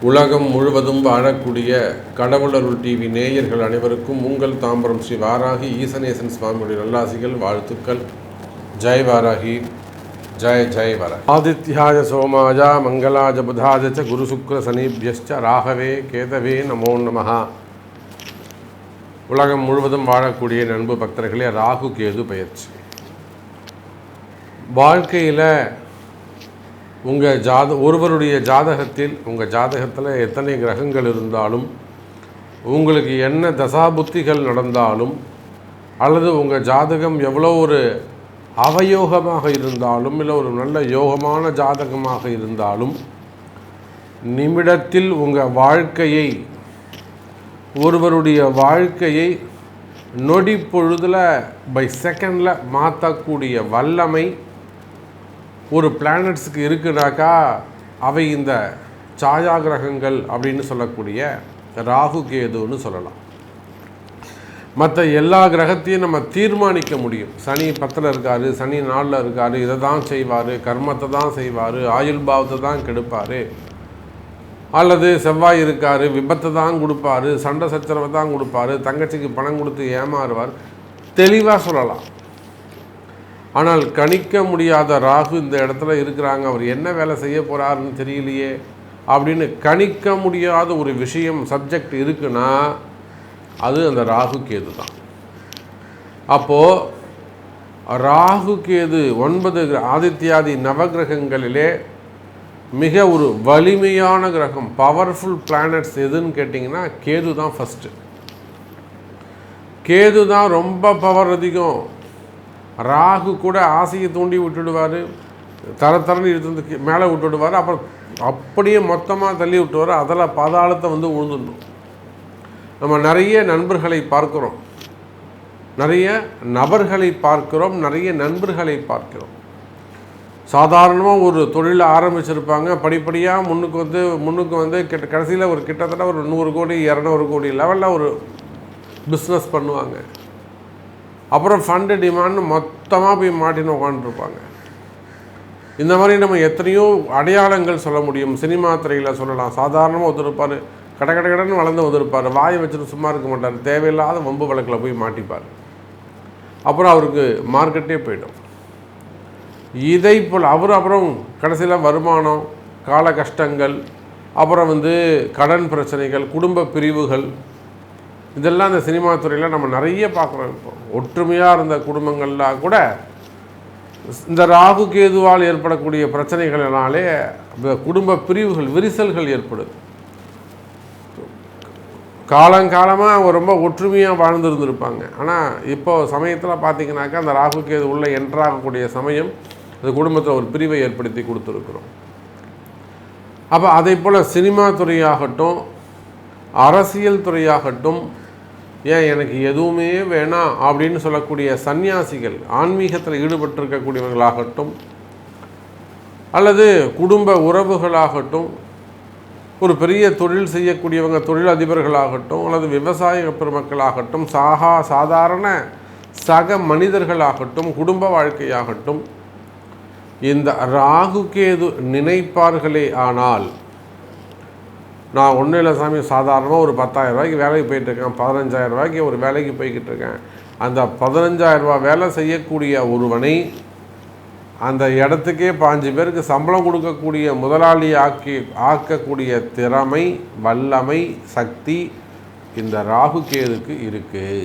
உலகம் முழுவதும் வாழக்கூடிய கடவுளருள் டிவி நேயர்கள் அனைவருக்கும் உங்கள் தாம்பரம் ஸ்ரீ வாராகி ஈசனேசன் சுவாமியுடைய நல்லாசிகள், வாழ்த்துக்கள். ஜெய் வாராகி, ஜெய் ஜெய் வாராகி. ஆதித்யாய சோமாஜா மங்களாஜ புதாஜ குரு சுக்ர சனீபியஸ்ச ராகவே கேதவே நமோ நமஹ. உலகம் முழுவதும் வாழக்கூடிய நண்பு பக்தர்களே, ராகு கேது பயிற்சி வாழ்க்கையில் ஒருவருடைய ஜாதகத்தில், உங்கள் ஜாதகத்தில் எத்தனை கிரகங்கள் இருந்தாலும், உங்களுக்கு என்ன தசாபுத்திகள் நடந்தாலும், அல்லது உங்கள் ஜாதகம் எவ்வளோ ஒரு அவயோகமாக இருந்தாலும், இல்லை ஒரு நல்ல யோகமான ஜாதகமாக இருந்தாலும், நிமிடத்தில் உங்கள் வாழ்க்கையை, ஒருவருடைய வாழ்க்கையை நொடி பொழுதில் பை செகண்டில் மாற்றக்கூடிய வல்லமை ஒரு பிளானட்ஸுக்கு இருக்குனாக்கா அவை இந்த சாயா கிரகங்கள் அப்படின்னு சொல்லக்கூடிய ராகு கேதுன்னு சொல்லலாம். மற்ற எல்லா கிரகத்தையும் நம்ம தீர்மானிக்க முடியும். சனி 10ல் இருக்கார், சனி 4ல் இருக்கார், இதை தான் செய்வார், கர்மத்தை தான் செய்வார், ஆயுள் பாவத்தை தான் கெடுப்பார், அல்லது செவ்வாய் இருக்கார், விபத்தை தான் கொடுப்பார், சண்டை சச்சரவை தான் கொடுப்பார், தங்கச்சிக்கு பணம் கொடுத்து ஏமாறுவார், தெளிவாக சொல்லலாம். ஆனால் கணிக்க முடியாத ராகு இந்த இடத்துல இருக்கிறாங்க, அவர் என்ன வேலை செய்ய போகிறாருன்னு தெரியலையே அப்படின்னு கணிக்க முடியாத ஒரு விஷயம், சப்ஜெக்ட் இருக்குன்னா அது அந்த ராகு கேது தான். அப்போது ராகு கேது 9 ஆதித்யாதி நவகிரகங்களிலே மிக ஒரு வலிமையான கிரகம், பவர்ஃபுல் பிளானட்ஸ் எதுன்னு கேட்டிங்கன்னா கேது தான் ஃபஸ்ட்டு. கேது தான் ரொம்ப பவர் அதிகம். ராகு கூட ஆசையை தூண்டி விட்டுடுவார், தரன்னு இழுத்து மேலே விட்டுடுவார், அப்புறம் அப்படியே மொத்தமாக தள்ளி விட்டுவார், அதில் பாதாளத்தை விழுந்துடணும். நம்ம நிறைய நண்பர்களை பார்க்குறோம், நிறைய நபர்களை பார்க்குறோம், நிறைய நண்பர்களை பார்க்கிறோம். சாதாரணமாக ஒரு தொழிலை ஆரம்பிச்சிருப்பாங்க, படிப்படியாக முன்னுக்கு வந்து கடைசியில் ஒரு கிட்டத்தட்ட ஒரு 100 கோடி 200 கோடி லெவலில் ஒரு பிஸ்னஸ் பண்ணுவாங்க. அப்புறம் ஃபண்டு டிமாண்ட் மொத்தமாக போய் மாட்டின்னு உட்காந்துருப்பாங்க. இந்த மாதிரி நம்ம எத்தனையோ அடையாளங்கள் சொல்ல முடியும். சினிமா துறையில் சொல்லலாம். சாதாரணமாக ஒருத்தருப்பார், கடன்னு வளர்ந்து வந்திருப்பார், வாயை வச்சுட்டு சும்மா இருக்க மாட்டார், தேவையில்லாத வம்பு வழக்கில் போய் மாட்டிப்பார், அப்புறம் அவருக்கு மார்க்கெட்டே போய்டும். இதை போல் அவர் அப்புறம் கடைசியில் வருமானம், கால கஷ்டங்கள், அப்புறம் கடன் பிரச்சனைகள், குடும்ப பிரிவுகள், இதெல்லாம் இந்த சினிமா துறையில் நம்ம நிறைய பார்க்குறோம். இப்போ ஒற்றுமையாக இருந்த குடும்பங்கள்லாம் கூட இந்த ராகு கேதுவால் ஏற்படக்கூடிய பிரச்சனைகளினாலே குடும்ப பிரிவுகள், விரிசல்கள் ஏற்படுது. காலங்காலமாக ரொம்ப ஒற்றுமையாக வாழ்ந்துருந்துருப்பாங்க. ஆனால் இப்போது சமயத்தில் பார்த்திங்கனாக்கா அந்த ராகு கேது உள்ளே என்ட்ராகக்கூடிய சமயம் அந்த குடும்பத்தில் ஒரு பிரிவை ஏற்படுத்தி கொடுத்துருக்குறோம். அப்போ அதே போல் சினிமா துறையாகட்டும், அரசியல் துறையாகட்டும், ஏன் எனக்கு எதுவுமே வேணாம் அப்படின்னு சொல்லக்கூடிய சன்னியாசிகள், ஆன்மீகத்தில் ஈடுபட்டிருக்கக்கூடியவர்களாகட்டும், அல்லது குடும்ப உறவுகளாகட்டும், ஒரு பெரிய தொழில் செய்யக்கூடியவங்க, தொழில் அதிபர்களாகட்டும், அல்லது விவசாய பெருமக்களாகட்டும், சாதாரண சக மனிதர்களாகட்டும், குடும்ப வாழ்க்கையாகட்டும், இந்த ராகு கேது நினைப்பார்களே ஆனால், நான் ஒன்றும் இல்லை சாமி, சாதாரணமாக ஒரு 10,000 ரூபாய்க்கு வேலைக்கு போயிட்டுருக்கேன், 15,000 ரூபாய்க்கு ஒரு வேலைக்கு போய்கிட்டு இருக்கேன், அந்த 15,000 ரூபா வேலை செய்யக்கூடிய ஒருவனை அந்த இடத்துக்கே 5 பேருக்கு சம்பளம் கொடுக்கக்கூடிய முதலாளி ஆக்கக்கூடிய திறமை, வல்லமை, சக்தி இந்த ராகு கேதுக்கு இருக்குது.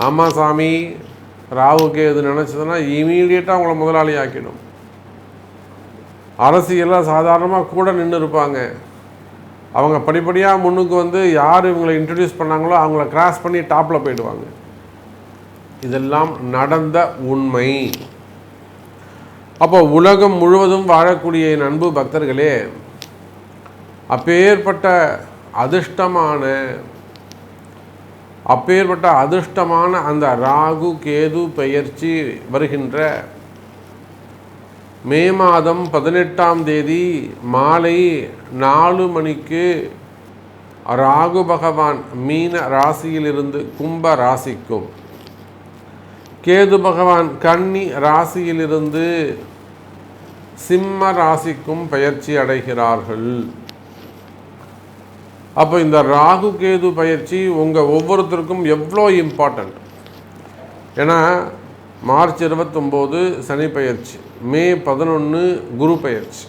ஆமாம் சாமி, ராகு கேது நினச்சதுன்னா இமீடியட்டாக அவங்கள முதலாளி ஆக்கிடும். அரசியலில் சாதாரணமாக கூட நின்று இருப்பாங்க, அவங்க படிப்படியாக முன்னுக்கு யார் இவங்களை இன்ட்ரடியூஸ் பண்ணாங்களோ அவங்கள கிராஸ் பண்ணி டாப்பில் போயிடுவாங்க. இதெல்லாம் நடந்த உண்மை. அப்போ உலகம் முழுவதும் வாழக்கூடிய நண்பு பக்தர்களே, அப்பேற்பட்ட அதிர்ஷ்டமான அந்த ராகு கேது பெயர்ச்சி வருகின்ற மே மாதம் 18ஆம் தேதி மாலை 4 மணிக்கு ராகு பகவான் மீன ராசியிலிருந்து கும்ப ராசிக்கும், கேது பகவான் கன்னி ராசியிலிருந்து சிம்ம ராசிக்கும் பெயர்ச்சி அடைகிறார்கள். அப்போ இந்த ராகு கேது பயிற்சி உங்கள் ஒவ்வொருத்தருக்கும் எவ்வளோ இம்பார்ட்டண்ட். ஏன்னா மார்ச் 29 சனி பயிற்சி, மே 11 குரு பயிற்சி.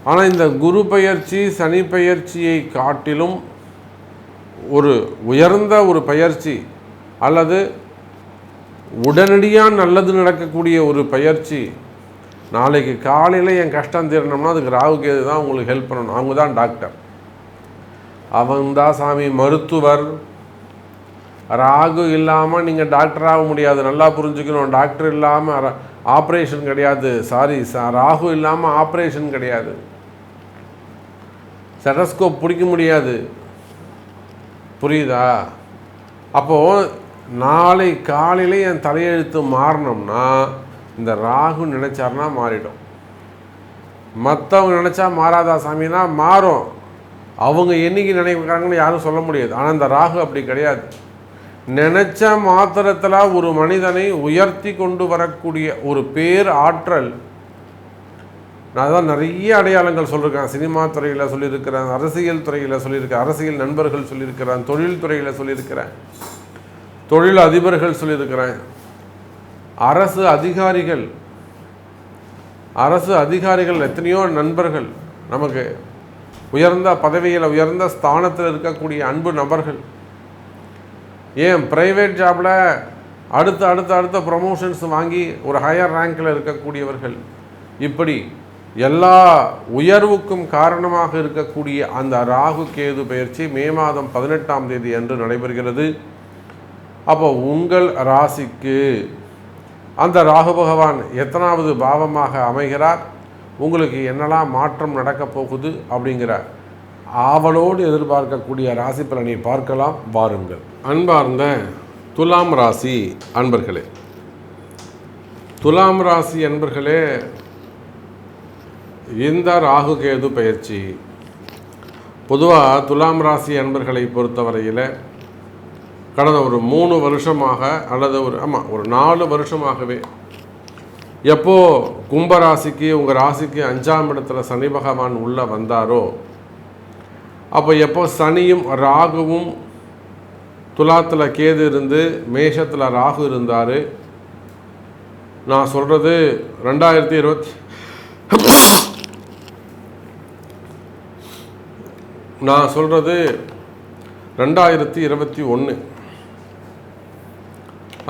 ஆனால் இந்த குரு பயிற்சி சனி பயிற்சியை காட்டிலும் ஒரு உயர்ந்த ஒரு பயிற்சி, அல்லது உடனடியாக நல்லது நடக்கக்கூடிய ஒரு பயிற்சி. நாளைக்கு காலையில் என் கஷ்டம் தீரணும்னா அதுக்கு ராகு கேது தான் உங்களுக்கு ஹெல்ப் பண்ணணும். அவங்க தான் டாக்டர், அவங்க தான் சாமி மருத்துவர். ராகு இல்லாமல் நீங்கள் டாக்டர் ஆக முடியாது, நல்லா புரிஞ்சுக்கணும். டாக்டர் இல்லாமல் ஆப்ரேஷன் கிடையாது. ராகு இல்லாமல் ஆப்ரேஷன் கிடையாது. ஸ்டெத்தஸ்கோப் பிடிக்க முடியாது. புரியுதா? அப்போது நாளை காலையில் என் தலையெழுத்து மாறணும்னா இந்த ராகு நினச்சார்னா மாறிடும். மற்றவங்க நினச்சா மாறாதா சாமினா மாறும். அவங்க என்னைக்கு நினைக்கிறாங்கன்னு யாரும் சொல்ல முடியாது. ஆனால் இந்த ராகு அப்படி கிடையாது. நினச்ச மாத்திரத்தில் ஒரு மனிதனை உயர்த்தி கொண்டு வரக்கூடிய ஒரு பேர் ஆற்றல். நான் தான் நிறைய அடையாளங்கள் சொல்லியிருக்கேன். சினிமா துறையில் சொல்லியிருக்கிறேன், அரசியல் துறையில் சொல்லியிருக்கேன், அரசியல் நண்பர்கள் சொல்லியிருக்கிறேன், தொழில் துறையில் சொல்லியிருக்கிறேன், தொழில் அதிபர்கள் சொல்லியிருக்கிறேன், அரசு அதிகாரிகள் எத்தனையோ நண்பர்கள், நமக்கு உயர்ந்த பதவியில் உயர்ந்த ஸ்தானத்தில் இருக்கக்கூடிய அன்பு நபர்கள். ஏன் ப்ரைவேட் ஜாபில் அடுத்த ப்ரமோஷன்ஸ் வாங்கி ஒரு ஹையர் ரேங்கில் இருக்கக்கூடியவர்கள். இப்படி எல்லா உயர்வுக்கும் காரணமாக இருக்கக்கூடிய அந்த ராகு கேது பயிற்சி மே மாதம் 18ஆம் தேதி அன்று நடைபெறுகிறது. அப்போ உங்கள் ராசிக்கு அந்த ராகு பகவான் எத்தனாவது பாவமாக அமைகிறார், உங்களுக்கு என்னெல்லாம் மாற்றம் நடக்கப் போகுது அப்படிங்கிற ஆவலோடு எதிர்பார்க்கக்கூடிய ராசி பலனை பார்க்கலாம். வாருங்கள். அன்பார்ந்த துலாம் ராசி அன்பர்களே, துலாம் ராசி அன்பர்களே, இந்த ராகு கேது பயிற்சி பொதுவாக துலாம் ராசி அன்பர்களை பொறுத்தவரையில் கடந்த ஒரு 3 வருஷமாக அல்லது ஒரு 4 வருஷமாகவே எப்போ கும்பராசிக்கு உங்கள் ராசிக்கு 5ஆம் இடத்துல சனி பகவான் உள்ளே வந்தாரோ, அப்போ எப்போ சனியும் ராகுவும் துலாத்தில் கேது இருந்து மேஷத்தில் ராகு இருந்தார். நான் சொல்கிறது 2021.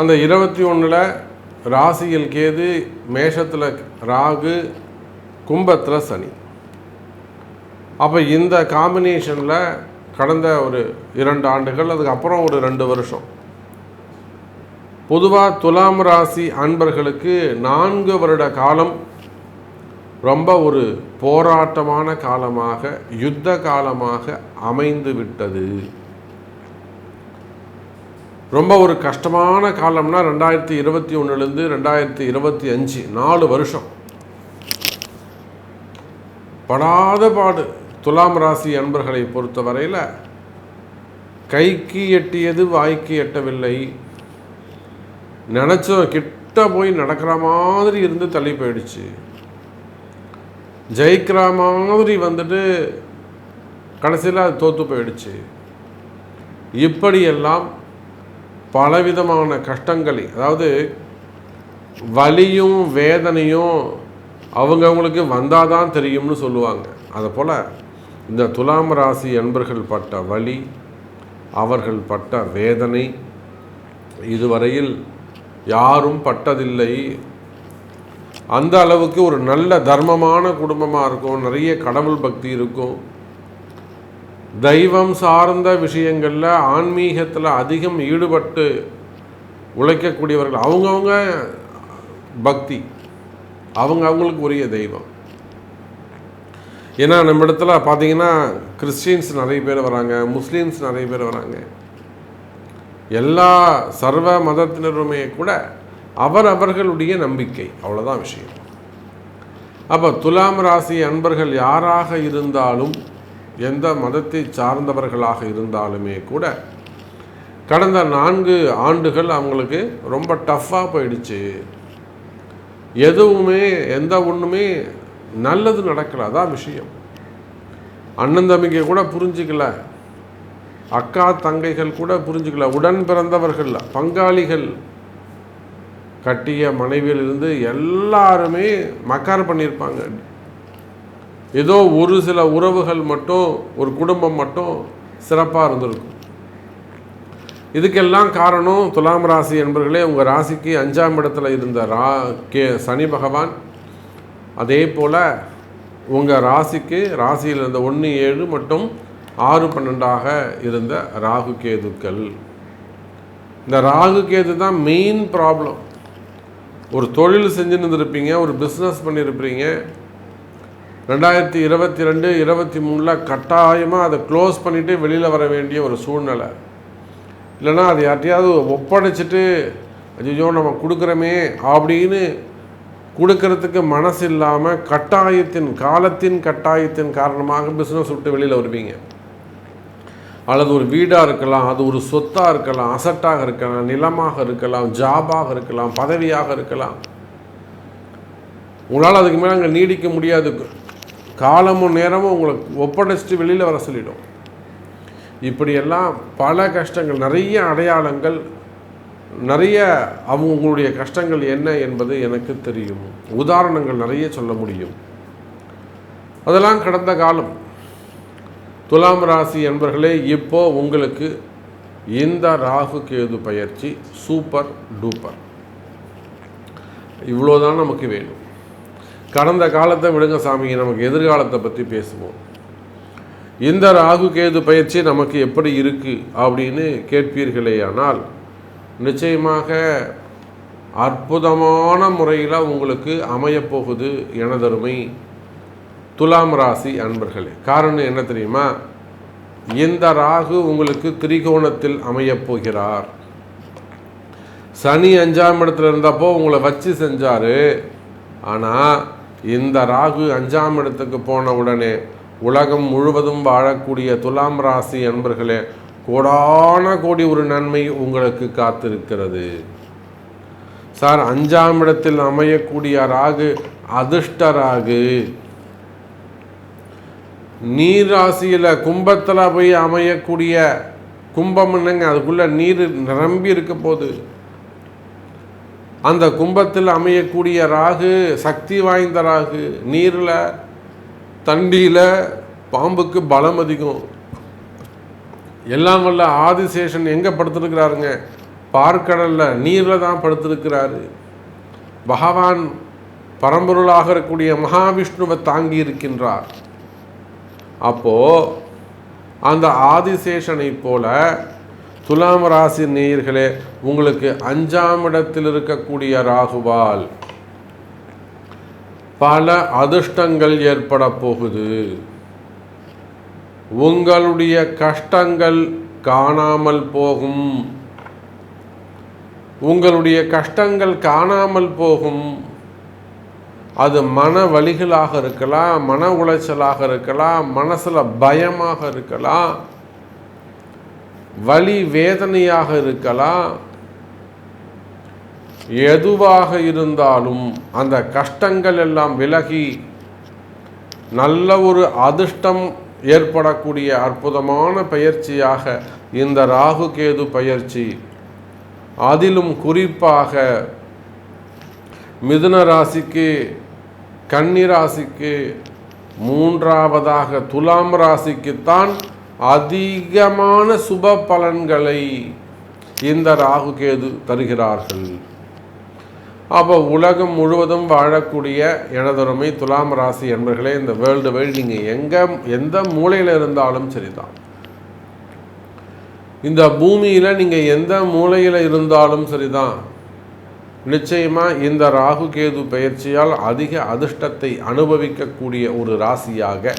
அந்த 21ல் ராசியில் கேது, மேஷத்தில் ராகு, கும்பத்தில் சனி. அப்போ இந்த காம்பினேஷனில் கடந்த ஒரு 2 ஆண்டுகள், அதுக்கப்புறம் ஒரு 2 வருஷம், பொதுவாக துலாம் ராசி அன்பர்களுக்கு 4 வருட காலம் ரொம்ப ஒரு போராட்டமான காலமாக, யுத்த காலமாக அமைந்து விட்டது. ரொம்ப ஒரு கஷ்டமான காலம்னா 2021லேருந்து 2025 4 வருஷம் படாத பாடு. துலாம் ராசி அன்பர்களை பொறுத்தவரையில் கைக்கு எட்டியது வாய்க்கு எட்டவில்லை. நினச்ச கிட்ட போய் நடக்கிற மாதிரி இருந்து தள்ளி போயிடுச்சு. ஜெயிக்கிற மாதிரி வந்துட்டு கடைசியில் அது தோற்று போயிடுச்சு. இப்படியெல்லாம் பலவிதமான கஷ்டங்களை, அதாவது வலியும் வேதனையும் அவங்கவுங்களுக்கு வந்தால் தான் தெரியும்னு சொல்லுவாங்க. அதுபோல் இந்த துலாம் ராசி அன்பர்கள் பட்ட வலி, அவர்கள் பட்ட வேதனை இதுவரையில் யாரும் பட்டதில்லை. அந்த அளவுக்கு ஒரு நல்ல தர்மமான குடும்பமாக இருக்கும், நிறைய கடவுள் பக்தி இருக்கும், தெய்வம் சார்ந்த விஷயங்களில் ஆன்மீகத்தில் அதிகம் ஈடுபட்டு உழைக்கக்கூடியவர்கள். அவங்கவுங்க பக்தி, அவங்களுக்கு உரிய தெய்வம். ஏன்னா நம்ம இடத்துல பார்த்தீங்கன்னா கிறிஸ்டின்ஸ் நிறைய பேர் வராங்க, முஸ்லீம்ஸ் நிறைய பேர் வராங்க. எல்லா சர்வ மதத்தினருமே கூட அவர்களுடைய நம்பிக்கை, அவ்வளோதான் விஷயம். அப்போ துலாம் ராசி அன்பர்கள் யாராக இருந்தாலும், எந்த மதத்தை சார்ந்தவர்களாக இருந்தாலுமே கூட கடந்த 4 ஆண்டுகள் அவங்களுக்கு ரொம்ப டஃப்பாக போயிடுச்சு. எதுவுமே எந்த ஒன்றுமே நல்லது நடக்கல, அதான் விஷயம். அண்ணன் தம்பிக்கை கூட புரிஞ்சிக்கல, அக்கா தங்கைகள் கூட புரிஞ்சுக்கல, உடன் பிறந்தவர்கள் பங்காளிகள் கட்டிய மனைவியிலிருந்து எல்லாருமே மக்கார் பண்ணியிருப்பாங்க. ஏதோ ஒரு சில உறவுகள் மட்டும், ஒரு குடும்பம் மட்டும் சிறப்பாக இருந்திருக்கும். இதுக்கெல்லாம் காரணம் துலாம் ராசி என்பவர்களே, உங்கள் ராசிக்கு 5ஆம் இடத்துல இருந்த சனி பகவான், அதே போல் உங்கள் ராசியில் இருந்த 1, 7 மற்றும் 6, 12ஆக இருந்த ராகு கேதுக்கள். இந்த ராகு கேது தான் மெயின் ப்ராப்ளம். ஒரு தொழில் செஞ்சுன்னு இருந்திருப்பீங்க, ஒரு பிஸ்னஸ் பண்ணியிருப்பீங்க, 2022, 23 கட்டாயமாக அதை க்ளோஸ் பண்ணிவிட்டு வெளியில் வர வேண்டிய ஒரு சூழ்நிலை. இல்லைனா அது யார்ட்டையாவது ஒப்படைச்சிட்டு ஐயோ நம்ம கொடுக்குறோமே அப்படின்னு கொடுக்கறதுக்கு மனசு இல்லாமல் காலத்தின் கட்டாயத்தின் காரணமாக பிஸ்னஸ் விட்டு வெளியில் வருவீங்க. அல்லது ஒரு வீடாக இருக்கலாம், அது ஒரு சொத்தாக இருக்கலாம், அசட்டாக இருக்கலாம், நிலமாக இருக்கலாம், ஜாபாக இருக்கலாம், பதவியாக இருக்கலாம். உங்களால் அதுக்கு மேலே அங்கே நீடிக்க முடியாது. காலமும் நேரமும் உங்களை ஒப்படைச்சிட்டு வெளியில் வர சொல்லிடும். இப்படியெல்லாம் பல கஷ்டங்கள், நிறைய அடையாளங்கள், நிறைய உங்களுடைய கஷ்டங்கள் என்ன என்பது எனக்கு தெரியும். உதாரணங்கள் நிறைய சொல்ல முடியும். அதெல்லாம் கடந்த காலம். துலாம் ராசி என்பவர்களே, இப்போ உங்களுக்கு இந்த ராகு கேது பயிற்சி சூப்பர் டூப்பர். இவ்வளோதான் நமக்கு வேணும். கடந்த காலத்தை விடுங்க சாமி, நமக்கு எதிர்காலத்தை பற்றி பேசுவோம். இந்த ராகு கேது பயிற்சி நமக்கு எப்படி இருக்குது அப்படின்னு கேட்பீர்களே, ஆனால் நிச்சயமாக அற்புதமான முறையில் உங்களுக்கு அமையப்போகுது எனதருமை துலாம் ராசி அன்பர்களே. காரணம் என்ன தெரியுமா? இந்த ராகு உங்களுக்கு திரிகோணத்தில் அமையப்போகிறார். சனி 5ஆம் இடத்துல இருந்தப்போ உங்களை வச்சு செஞ்சார். ஆனால் இந்த ராகு 5ஆம் இடத்துக்கு போன உடனே உலகம் முழுவதும் வாழக்கூடிய துலாம் ராசி அன்பர்களே, கோடான கோடி ஒரு நன்மை உங்களுக்கு காத்திருக்கிறது. சார், 5ஆம் இடத்தில் அமையக்கூடிய ராகு அதிர்ஷ்ட ராகு. நீர் ராசியில் கும்பத்தில் போய் அமையக்கூடிய கும்பம் என்னங்க, அதுக்குள்ளே நீர் நிரம்பி இருக்க போது. அந்த கும்பத்தில் அமையக்கூடிய ராகு சக்தி வாய்ந்த ராகு. நீரில், தண்டியில் பாம்புக்கு பலம் அதிகம். எல்லாம் வல்ல ஆதிசேஷன் எங்கே படுத்திருக்கிறாருங்க? பார்க்கடலில், நீரில் தான் படுத்திருக்கிறாரு. பகவான் பரம்பொருளாக இருக்கக்கூடிய மகாவிஷ்ணுவை தாங்கி இருக்கின்றார். அப்போது அந்த ஆதிசேஷனை போல துலாம் ராசி நேயர்களே, உங்களுக்கு 5ஆம் இடத்தில் இருக்கக்கூடிய ராகுவால் பல அதிர்ஷ்டங்கள் ஏற்பட போகுது. உங்களுடைய கஷ்டங்கள் காணாமல் போகும். உங்களுடைய கஷ்டங்கள் காணாமல் போகும். அது மன வலிகளாக இருக்கலாம், மன உளைச்சலாக இருக்கலாம், மனசில் பயமாக இருக்கலாம், வலி வேதனையாக இருக்கலாம். எதுவாக இருந்தாலும் அந்த கஷ்டங்கள் எல்லாம் விலகி நல்ல ஒரு அதிர்ஷ்டம் ஏற்படக்கூடிய அற்புதமான பயிற்சியாக இந்த ராகு கேது பயிற்சி. அதிலும் குறிப்பாக மிதுன ராசிக்கு, கன்னி ராசிக்கு, 3ஆவதாக துலாம் ராசிக்குத்தான் அதிகமான சுப பலன்களை இந்த ராகு கேது தருகிறார்கள். அப்போ உலகம் முழுவதும் வாழக்கூடிய எனதொருமை துலாம் ராசி என்பர்களே, இந்த வேர்ல்டு வைடு நீங்கள் எந்த மூலையில் இருந்தாலும் சரிதான், இந்த பூமியில் நீங்கள் எந்த மூலையில் இருந்தாலும் சரிதான், நிச்சயமாக இந்த ராகு கேது பயிற்சியால் அதிக அதிர்ஷ்டத்தை அனுபவிக்கக்கூடிய ஒரு ராசியாக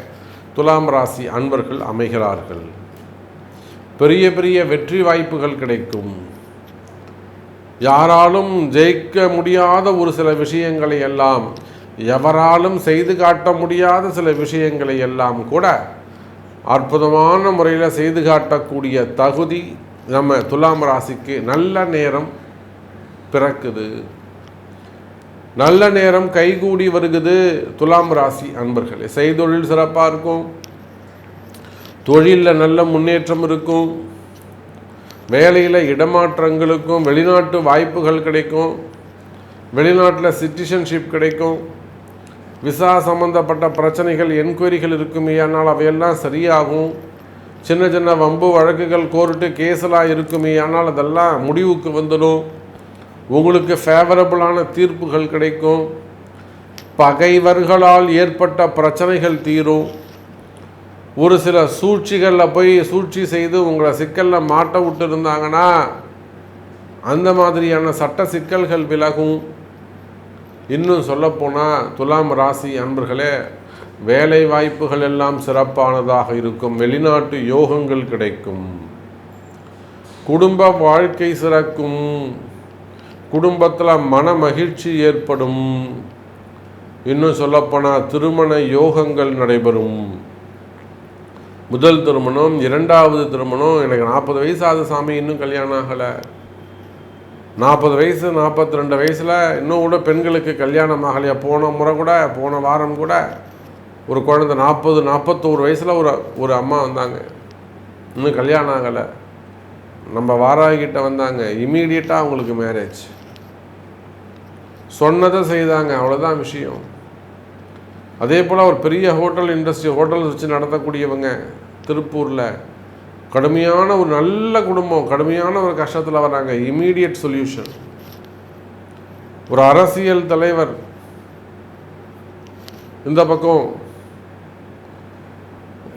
துலாம் ராசி அன்பர்கள் அமைகிறார்கள். பெரிய பெரிய வெற்றி வாய்ப்புகள் கிடைக்கும். யாராலும் ஜெயிக்க முடியாத ஒரு சில விஷயங்களை எல்லாம், எவராலும் செய்து காட்ட முடியாத சில விஷயங்களை எல்லாம் கூட அற்புதமான முறையில் செய்து காட்டக்கூடிய தகுதி நம்ம துலாம் ராசிக்கு நல்ல நேரம் பிறக்குது. நல்ல நேரம் கைகூடி வருகுது துலாம் ராசி அன்பர்களே. செய்தொழில் சிறப்பாக இருக்கும், தொழிலில் நல்ல முன்னேற்றம் இருக்கும். வேலையில் இடமாற்றங்களுக்கும் வெளிநாட்டு வாய்ப்புகள் கிடைக்கும். வெளிநாட்டில் சிட்டிசன்ஷிப் கிடைக்கும். விசா சம்மந்தப்பட்ட பிரச்சனைகள் என்கொயரிகள் இருக்குமே, ஆனால் அவையெல்லாம் சரியாகும். சின்ன சின்ன வம்பு வழக்குகள் கோர்ட்டு கேஸெல்லாம் இருக்குமே, ஆனால் அதெல்லாம் முடிவுக்கு வந்துடும். உங்களுக்கு ஃபேவரபுளான தீர்ப்புகள் கிடைக்கும். பகைவர்களால் ஏற்பட்ட பிரச்சனைகள் தீரும். ஒரு சில சூழ்ச்சிகளில் போய் சூழ்ச்சி செய்து உங்களை சிக்கலில் மாட்ட விட்டு இருந்தாங்கன்னா அந்த மாதிரியான சட்ட சிக்கல்கள் விலகும். இன்னும் சொல்லப்போனால் துலாம் ராசி அன்பர்களே, வேலை வாய்ப்புகள் எல்லாம் சிறப்பானதாக இருக்கும். வெளிநாட்டு யோகங்கள் கிடைக்கும். குடும்ப வாழ்க்கை சிறக்கும். குடும்பத்தில் மன மகிழ்ச்சி ஏற்படும். இன்னும் சொல்லப்போனால் திருமண யோகங்கள் நடைபெறும். முதல் திருமணம், இரண்டாவது திருமணம். எனக்கு 40 வயசு ஆகுது சாமி, இன்னும் கல்யாணம் ஆகலை. 40 வயசு 42 வயசில் இன்னும் கூட பெண்களுக்கு கல்யாணம் ஆகலையா? போன வாரம் கூட ஒரு குழந்தை 41 வயசில் ஒரு அம்மா வந்தாங்க, இன்னும் கல்யாணம் ஆகலை. நம்ம வாராகிட்ட வந்தாங்க, இம்மீடியட்டாக அவங்களுக்கு மேரேஜ். சொன்னதை செய்தாங்க, அவ்வளோதான் விஷயம். அதே போல் ஒரு பெரிய ஹோட்டல் வச்சு நடத்தக்கூடியவங்க திருப்பூரில், கடுமையான ஒரு நல்ல குடும்பம், கடுமையான ஒரு கஷ்டத்தில் வராங்க, இம்மீடியட் சொல்யூஷன். ஒரு அரசியல் தலைவர் இந்த பக்கம்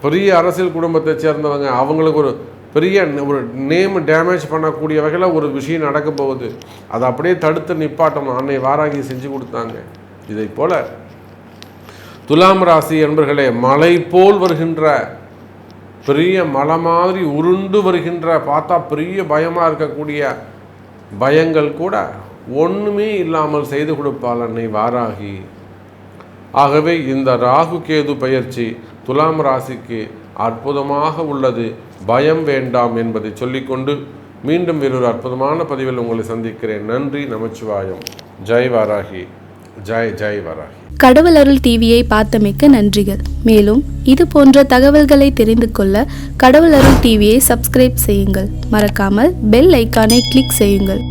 பெரிய அரசியல் குடும்பத்தை சேர்ந்தவங்க, அவங்களுக்கு ஒரு பெரிய ஒரு நேம் டேமேஜ் பண்ணக்கூடிய வகையில் ஒரு விஷயம் நடக்க போகுது. அதை அப்படியே தடுத்து நிப்பாட்டணும். அன்னை வாராகி செஞ்சு கொடுத்தாங்க. இதை போல துலாம் ராசி என்பர்களே, மலை போல் வருகின்ற பெரிய மலை மாதிரி உருண்டு வருகின்ற, பார்த்தா பெரிய பயமாக இருக்கக்கூடிய பயங்கள் கூட ஒன்றுமே இல்லாமல் செய்து கொடுப்பாள் அன்னை வாராகி. ஆகவே இந்த ராகு கேது பயிற்சி துலாம் ராசிக்கு அற்புதமாக உள்ளது. பயம் வேண்டாம் என்பதை சொல்லிக்கொண்டு மீண்டும் வேறொரு அற்புதமான பதிவில் உங்களை சந்திக்கிறேன். நன்றி. நமச்சிவாயம். ஜெய் வாராகி. ஜெய் வாராகி. கடவுள் அருள் டிவியை பார்த்தமைக்கு நன்றிகள். மேலும் இது போன்ற தகவல்களை தெரிந்து கொள்ள கடவுள் அருள் டிவியை சப்ஸ்கிரைப் செய்யுங்கள். மறக்காமல் பெல் ஐக்கானை கிளிக் செய்யுங்கள்.